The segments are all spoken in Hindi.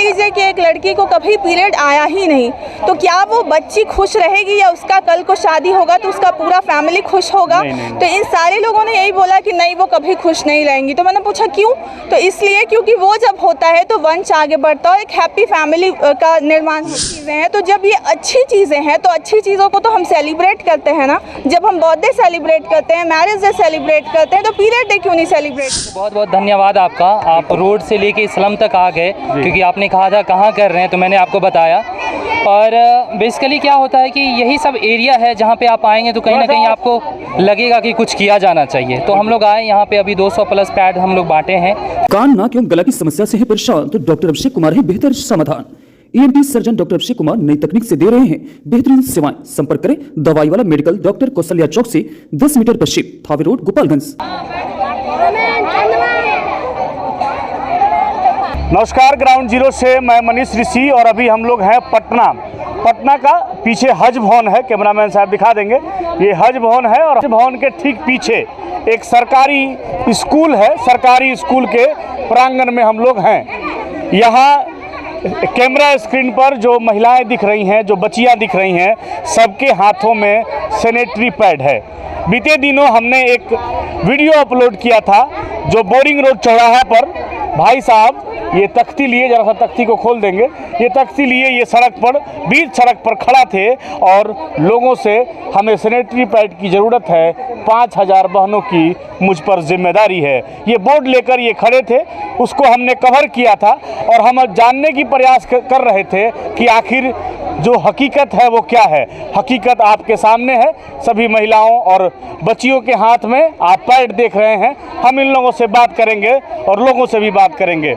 लीजिए कि एक लड़की को कभी पीरियड आया ही नहीं, तो क्या वो बच्ची खुश रहेगी या उसका कल को शादी होगा तो उसका पूरा फैमिली खुश होगा? नहीं। तो इन सारे लोगों ने यही बोला कि नहीं, वो कभी खुश नहीं रहेंगी। तो मैंने पूछा क्यों? तो इसलिए क्योंकि वो जब होता है तो वंश आगे बढ़ता है और एक हैप्पी फैमिली का निर्माण चीज़ें हैं। तो जब ये अच्छी चीज़ें हैं तो अच्छी चीज़ों को तो हम सेलिब्रेट करते हैं ना। जब हम बर्थडे सेलिब्रेट करते हैं, मैरिज डे सेलिब्रेट करते हैं, तो पीरियड डे क्यों नहीं सेलिब्रेट? बहुत बहुत धन्यवाद आपका। आप रोड से लेके स्लम तक आ गए, क्योंकि आपने कहा था कहाँ कर रहे हैं, तो मैंने आपको बताया। और बेसिकली क्या होता है कि यही सब एरिया है जहाँ पे आप आएंगे तो कहीं ना कहीं आपको लगेगा कि कुछ किया जाना चाहिए। तो हम लोग आए यहाँ पे, अभी 200 प्लस पैड हम लोग बांटे हैं। कान, नाक एवं गला की समस्या से है परेशान तो डॉक्टर अभिषेक कुमार है बेहतर समाधान। ENT surgeon doctor Abhishek Kumar नई तकनीक से दे रहे हैं बेहतरीन सेवाएं। संपर्क करें दवाई वाला मेडिकल, डॉक्टर कौशल्या चौक से 10 मीटर पश्चिम, थावे रोड, गोपालगंज। नमस्कार, ग्राउंड जीरो से मैं मनीष ऋषि और अभी हम लोग हैं पटना का पीछे हज भवन है, कैमरामैन साहब दिखा देंगे। ये हज भवन है और हज भवन के ठीक पीछे एक सरकारी स्कूल है। सरकारी स्कूल के प्रांगण में हम लोग हैं। यहाँ कैमरा स्क्रीन पर जो महिलाएं दिख रही हैं, जो बच्चियां दिख रही हैं, सबके हाथों में सैनिटरी पैड है। बीते दिनों हमने एक वीडियो अपलोड किया था जो बोरिंग रोड चौराहा पर भाई साहब ये तख्ती लिए, जरा सा तख्ती को खोल देंगे, ये तख्ती लिए ये सड़क पर, बीच सड़क पर खड़ा थे और लोगों से हमें सैनिटरी पैड की ज़रूरत है, 5000 बहनों की मुझ पर जिम्मेदारी है, ये बोर्ड लेकर ये खड़े थे। उसको हमने कवर किया था और हम जानने की प्रयास कर रहे थे कि आखिर जो हकीकत है वो क्या है। हकीकत आपके सामने है, सभी महिलाओं और बच्चियों के हाथ में आप पैड देख रहे हैं। हम इन लोगों से बात करेंगे और लोगों से भी बात करेंगे।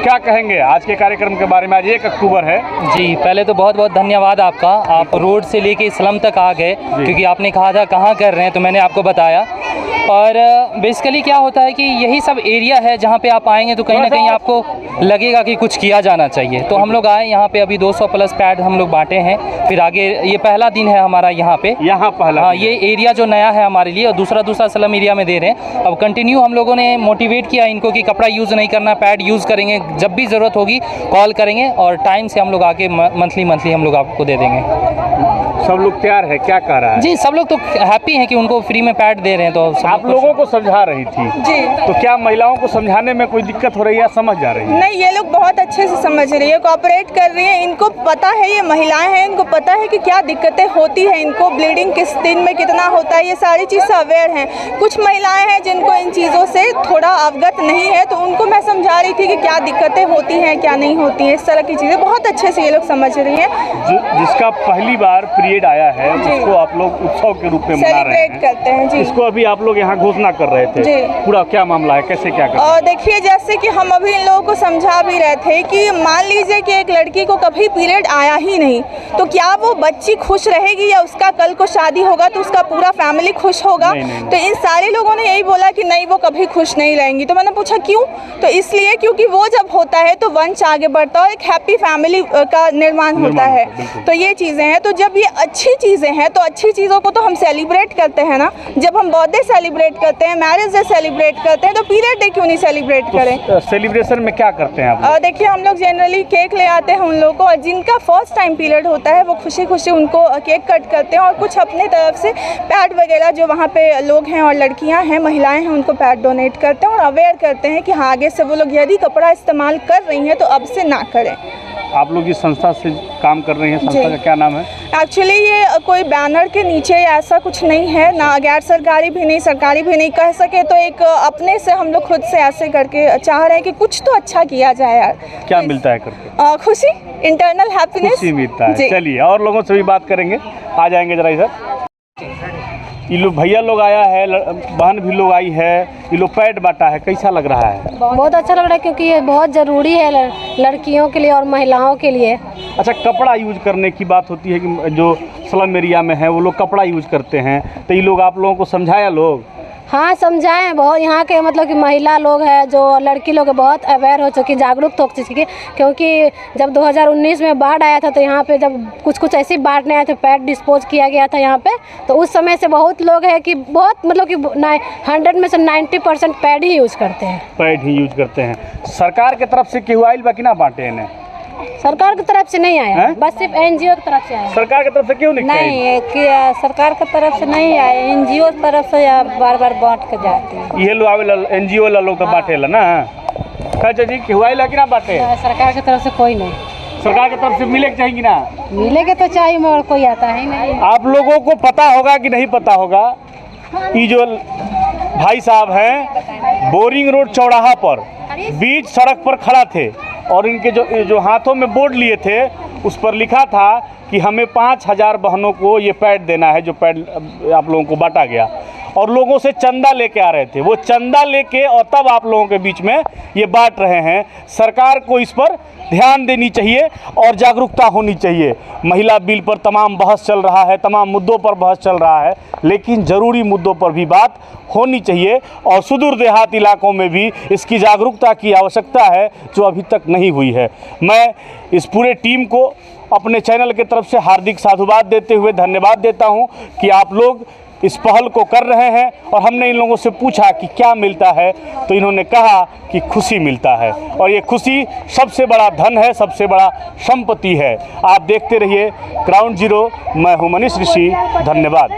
क्या कहेंगे आज के कार्यक्रम के बारे में? आज 1 अक्टूबर है जी। पहले तो बहुत बहुत धन्यवाद आपका। आप रोड से लेके स्लम तक आ गए, क्योंकि आपने कहा था कहाँ कर रहे हैं, तो मैंने आपको बताया। और बेसिकली क्या होता है कि यही सब एरिया है जहाँ पे आप आएंगे तो कहीं ना कहीं आपको लगेगा कि कुछ किया जाना चाहिए। तो हम लोग आए यहाँ पे, अभी 200 प्लस पैड हम लोग बांटे हैं। फिर आगे ये पहला दिन है हमारा यहाँ पे, पहला। हाँ, ये एरिया जो नया है हमारे लिए, और दूसरा स्लम एरिया में दे रहे हैं। अब कंटिन्यू हम लोगों ने मोटिवेट किया इनको कि कपड़ा यूज़ नहीं करना, पैड यूज़ करेंगे, जब भी ज़रूरत होगी कॉल करेंगे और टाइम से हम लोग आके मंथली हम लोग आपको दे देंगे। सब लोग तैयार है? क्या कह रहा है जी? सब लोग तो हैप्पी हैं कि उनको फ्री में पैड दे रहे हैं। तो आप लोगों को समझा रही थी जी, तो क्या महिलाओं को समझाने में कोई दिक्कत हो रही है? समझ जा रही है? नहीं, ये लोग बहुत अच्छे से समझ रही है, कोऑपरेट कर रही है। इनको पता है, ये महिलाएं हैं, इनको पता है कि क्या दिक्कतें होती हैं, इनको ब्लीडिंग किस दिन में कितना होता है, ये सारी चीज़ से अवेयर हैं। कुछ महिलाएं हैं जिनको इन चीज़ों से थोड़ा अवगत नहीं है, तो उनको मैं समझा रही थी कि क्या दिक्कतें होती हैं, क्या नहीं होती हैं, इस तरह की चीज़ें बहुत अच्छे से ये लोग समझ रही हैं। जिसका पहली बार पीरियड आया है उसको आप लोग उत्सव के रूप में मना रहे हैं, करते हैं जी। इसको अभी आप लोग यहाँ घोषणा कर रहे थे, पूरा क्या मामला है, कैसे क्या कर? और देखिए, जैसे कि हम अभी इन लोगों को समझा भी रहे थे कि मान लीजिए कि एक लड़की को कभी पीरियड आया ही नहीं, तो क्या वो बच्ची खुश रहेगी या उसका कल को शादी होगा तो उसका पूरा फैमिली खुश होगा? तो इन सारे लोगों ने यही बोला कि नहीं, वो कभी खुश नहीं रहेंगी। तो मैंने पूछा क्यों? तो इसलिए क्योंकि वो जब होता है तो वंश आगे बढ़ता है और एक हैप्पी फैमिली का निर्माण होता है। तो ये चीज़ें हैं। तो जब ये अच्छी चीज़ें हैं तो अच्छी चीज़ों को तो हम सेलिब्रेट करते हैं ना। जब हम बर्थडे सेलिब्रेट करते हैं, मैरिज डे सेलिब्रेट करते हैं, तो पीरियड डे क्यों नहीं सेलिब्रेट करें? सेलिब्रेशन में क्या करते हैं आप? देखिए, हम लोग जनरली केक ले आते हैं उन लोगों को, और जिनका फर्स्ट टाइम पीरियड होता है वो खुशी खुशी उनको केक कट करते हैं और कुछ अपने तरफ से पैड वगैरह जो वहाँ पे लोग हैं और लड़कियाँ हैं, महिलाएँ हैं, उनको पैड डोनेट करते हैं और अवेयर करते हैं कि हाँ, आगे से वो लोग यदि कपड़ा इस्तेमाल कर रही हैं तो अब से ना करें। आप लोग इस संस्था से काम कर रही हैं, संस्था का क्या नाम है? एक्चुअली ये कोई बैनर के नीचे ऐसा कुछ नहीं है, ना गैर सरकारी भी नहीं, सरकारी भी नहीं कह सके, तो एक अपने से हम लोग खुद से ऐसे करके चाह रहे हैं कि कुछ तो अच्छा किया जाए यार। क्या मिलता है करके? खुशी, इंटरनल हैप्पीनेस, खुशी मिलता है। चलिए और लोगों से भी बात करेंगे, आ जाएंगे जरा इधर। ये लोग भैया लोग आया है, बहन भी लोग आई है, ये लोग पैड बांटा है, कैसा लग रहा है? बहुत अच्छा लग रहा है, क्योंकि ये बहुत ज़रूरी है लड़कियों के लिए और महिलाओं के लिए। अच्छा, कपड़ा यूज करने की बात होती है कि जो स्लम एरिया में है वो लोग कपड़ा यूज करते हैं, तो ये लोग आप लोगों को समझाया लोग? हाँ समझाए हैं बहुत, यहाँ के मतलब कि महिला लोग हैं जो लड़की लोग बहुत अवेयर हो चुकी, जागरूक हो चुकी, क्योंकि जब 2019 में बाढ़ आया था तो यहाँ पे जब कुछ ऐसी बाढ़ नहीं आया था, पैड डिस्पोज किया गया था यहाँ पे, तो उस समय से बहुत लोग हैं कि बहुत मतलब कि 100 में से 90% पैड ही यूज करते हैं। पैड ही यूज करते हैं। सरकार के तरफ से केहू आइल बा कि ना बांटे इन्हें? सरकार की तरफ से नहीं आया हैं? बस सिर्फ NGO की तरफ से आया। सरकार की तरफ से क्यों नहीं आइल? कि सरकार की तरफ से नहीं आए, NGO की तरफ से बार बार बांट के जाते हैं। ये लोग आवेला NGO ला लोग तो बांटेला ना। अच्छा जी, केहू आइल कि ना बांटे? सरकार की तरफ से कोई नहीं। सरकार की तरफ से मिले के चाहिए कि ना? मिलेगा तो चाहिए मगर कोई आता ही नहीं। आप लोगों को पता होगा कि नहीं पता होगा, ये जो भाई साहब हैं बोरिंग रोड चौराहा पर बीच सड़क पर खड़ा थे और इनके जो हाथों में बोर्ड लिए थे उस पर लिखा था कि हमें 5000 बहनों को ये पैड देना है, जो पैड आप लोगों को बांटा गया, और लोगों से चंदा लेके आ रहे थे। वो चंदा लेके और तब आप लोगों के बीच में ये बांट रहे हैं। सरकार को इस पर ध्यान देनी चाहिए और जागरूकता होनी चाहिए। महिला बिल पर तमाम बहस चल रहा है, तमाम मुद्दों पर बहस चल रहा है, लेकिन ज़रूरी मुद्दों पर भी बात होनी चाहिए और सुदूर देहात इलाकों में भी इसकी जागरूकता की आवश्यकता है जो अभी तक नहीं हुई है। मैं इस पूरे टीम को अपने चैनल की तरफ से हार्दिक साधुवाद देते हुए धन्यवाद देता हूं कि आप लोग इस पहल को कर रहे हैं। और हमने इन लोगों से पूछा कि क्या मिलता है, तो इन्होंने कहा कि खुशी मिलता है, और ये खुशी सबसे बड़ा धन है, सबसे बड़ा संपत्ति है। आप देखते रहिए ग्राउंड जीरो। मैं हूं मनीष ऋषि, धन्यवाद।